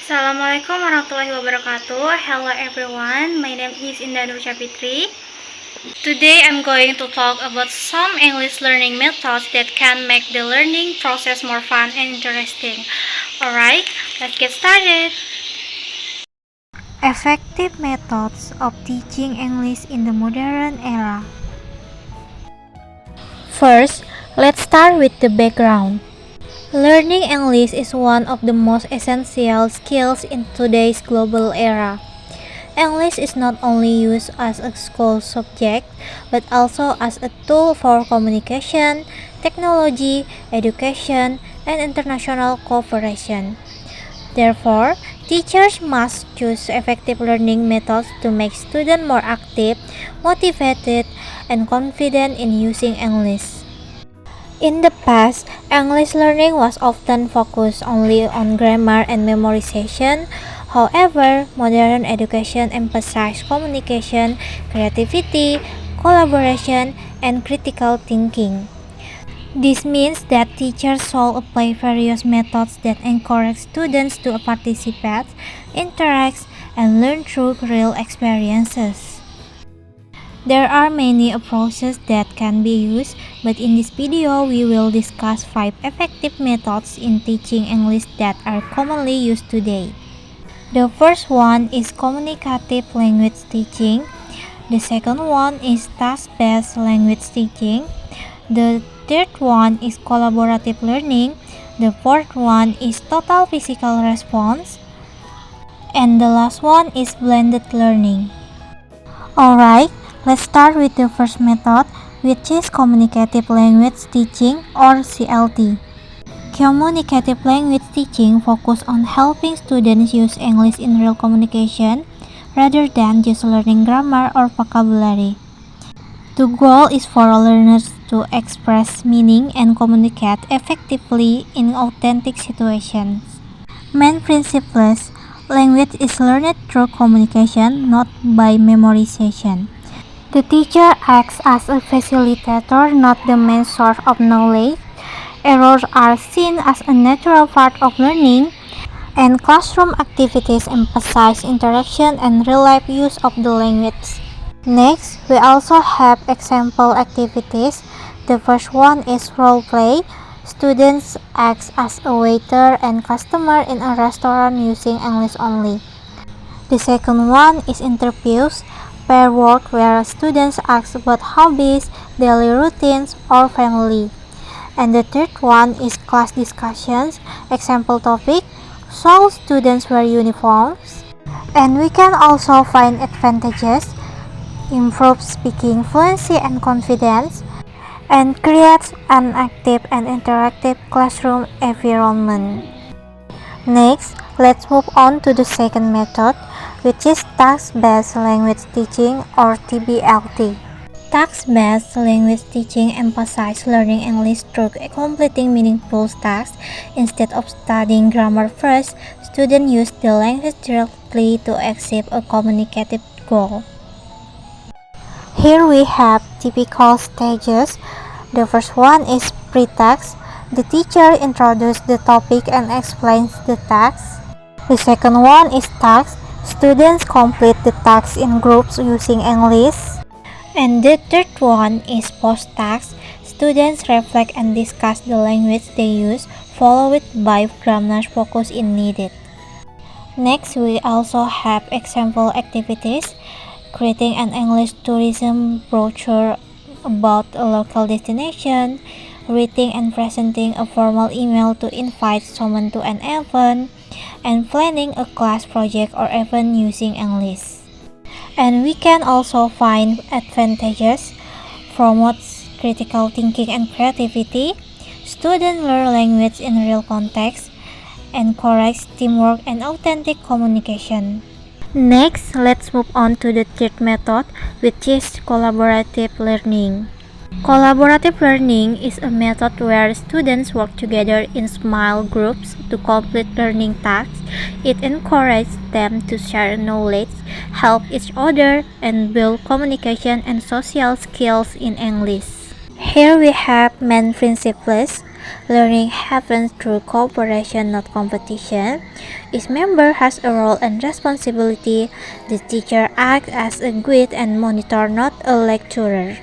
Assalamualaikum warahmatullahi wabarakatuh. Hello everyone, my name is Indah Nur Capitri. Today I'm going to talk about some English learning methods that can make the learning process more fun and interesting. Alright, let's get started. Effective methods of teaching English in the modern era. First, let's start with the background. Learning English is one of the most essential skills in today's global era. English is not only used as a school subject, but also as a tool for communication, technology, education, and international cooperation. Therefore, teachers must choose effective learning methods to make students more active, motivated, and confident in using English. In the past, English learning was often focused only on grammar and memorization. However, modern education emphasizes communication, creativity, collaboration, and critical thinking. This means that teachers should apply various methods that encourage students to participate, interact, and learn through real experiences. There are many approaches that can be used, but in this video we will discuss 5 effective methods in teaching English that are commonly used today. The first one is communicative language teaching. The second one is task-based language teaching. The third one is collaborative learning. The fourth one is total physical response. And the last one is blended learning. Alright, let's start with the first method, which is communicative language teaching or CLT. Communicative language teaching focuses on helping students use English in real communication rather than just learning grammar or vocabulary. The goal is for learners to express meaning and communicate effectively in authentic situations. Main principles: language is learned through communication, not by memorization. The teacher acts as a facilitator, not the main source of knowledge. Errors are seen as a natural part of learning, and classroom activities emphasize interaction and real-life use of the language. Next, we also have example activities. The first one is role play. Students act as a waiter and customer in a restaurant using English only. The second one is interviews, pair work where students ask about hobbies, daily routines, or family. And the third one is class discussions. Example topic: so students wear uniforms. And we can also find advantages: improve speaking fluency and confidence, and creates an active and interactive classroom environment. Next, let's move on to the second method, which is task-based language teaching or TBLT. Task-based language teaching emphasizes learning English through completing meaningful tasks. Instead of studying grammar first, students use the language directly to achieve a communicative goal. Here we have typical stages. The first one is pre-text. The teacher introduces the topic and explains the text. The second one is task. Students complete the task in groups using English. And the third one is post-task. Students reflect and discuss the language they use, followed by grammar focus if needed. Next, we also have example activities. Creating an English tourism brochure about a local destination, writing and presenting a formal email to invite someone to an event, and planning a class project or event using English. And we can also find advantages: promotes critical thinking and creativity, students learn language in real context, encourages teamwork and authentic communication. Next, let's move on to the third method, which is collaborative learning. Collaborative learning is a method where students work together in small groups to complete learning tasks. It encourages them to share knowledge, help each other, and build communication and social skills in English. Here we have main principles: Learning happens through cooperation, not competition. Each member has a role and responsibility. The teacher acts as a guide and monitor, not a lecturer.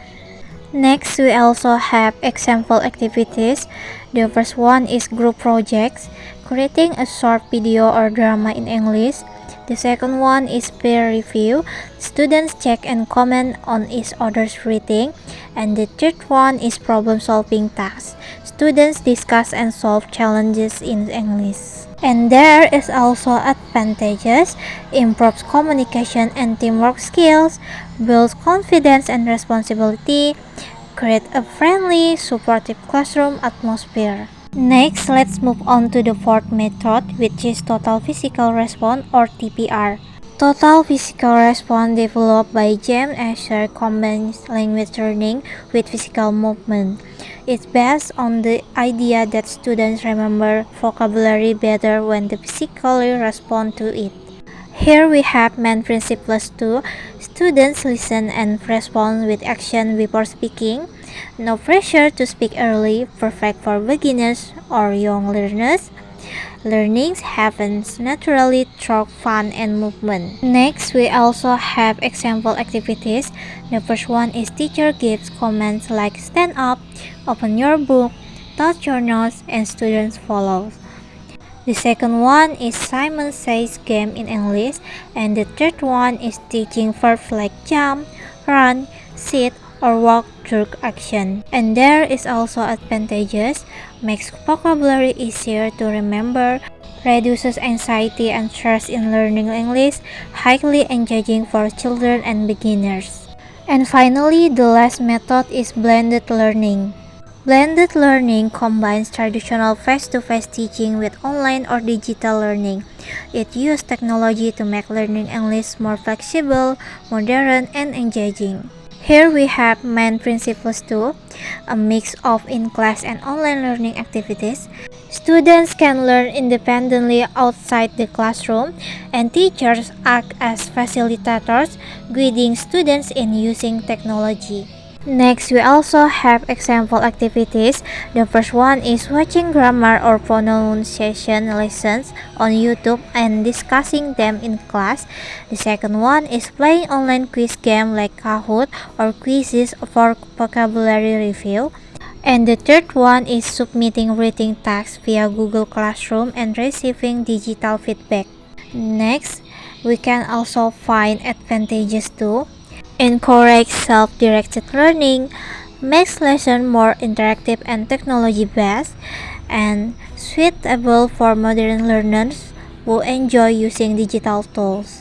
Next, we also have example activities. The first one is group projects, creating a short video or drama in English. The second one is peer review. Students check and comment on each other's reading. And the third one is problem-solving tasks. Students discuss and solve challenges in English. And there is also advantages, improves communication and teamwork skills, builds confidence and responsibility, create a friendly, supportive classroom atmosphere. Next, let's move on to the fourth method, which is Total Physical Response or TPR. Total Physical Response developed by James Asher combines language learning with physical movement. It's based on the idea that students remember vocabulary better when they physically respond to it. Here we have main principles too. Students listen and respond with action before speaking. No pressure to speak early, perfect for beginners or young learners. Learning happens naturally through fun and movement. Next, we also have example activities. The first one is teacher gives comments like stand up, open your book, touch your nose, and students follow. The second one is Simon Says game in English, and the third one is teaching verbs like jump, run, sit, or walk through action. And there is also advantages, makes vocabulary easier to remember, reduces anxiety and stress in learning English, highly engaging for children and beginners. And finally, the last method is blended learning. Blended learning combines traditional face-to-face teaching with online or digital learning. It uses technology to make learning English more flexible, modern, and engaging. Here we have main principles too, a mix of in-class and online learning activities. Students can learn independently outside the classroom, and teachers act as facilitators, guiding students in using technology. Next, we also have example activities. The first one is watching grammar or pronunciation lessons on YouTube and discussing them in class. The second one is playing online quiz game like Kahoot or quizzes for vocabulary review. And the third one is submitting reading tasks via Google Classroom and receiving digital feedback. Next, we can also find advantages too. Encourage self-directed learning, makes lesson more interactive and technology-based, and suitable for modern learners who enjoy using digital tools.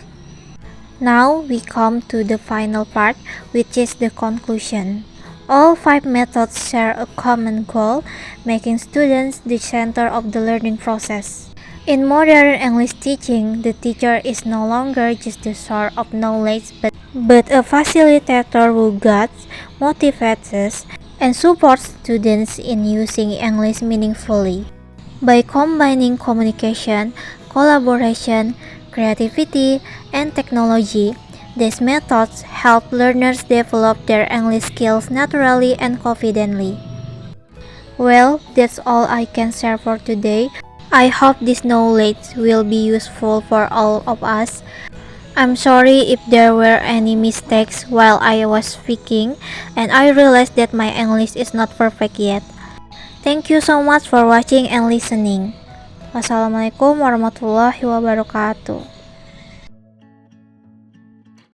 Now we come to the final part, which is the conclusion. All 5 methods share a common goal, making students the center of the learning process. In modern English teaching, the teacher is no longer just the source of knowledge but a facilitator who guides, motivates, and supports students in using English meaningfully. By combining communication, collaboration, creativity, and technology, these methods help learners develop their English skills naturally and confidently. Well, that's all I can share for today. I hope this knowledge will be useful for all of us. I'm sorry if there were any mistakes while I was speaking, and I realized that my English is not perfect yet. Thank you so much for watching and listening. Wassalamualaikum warahmatullahi wabarakatuh.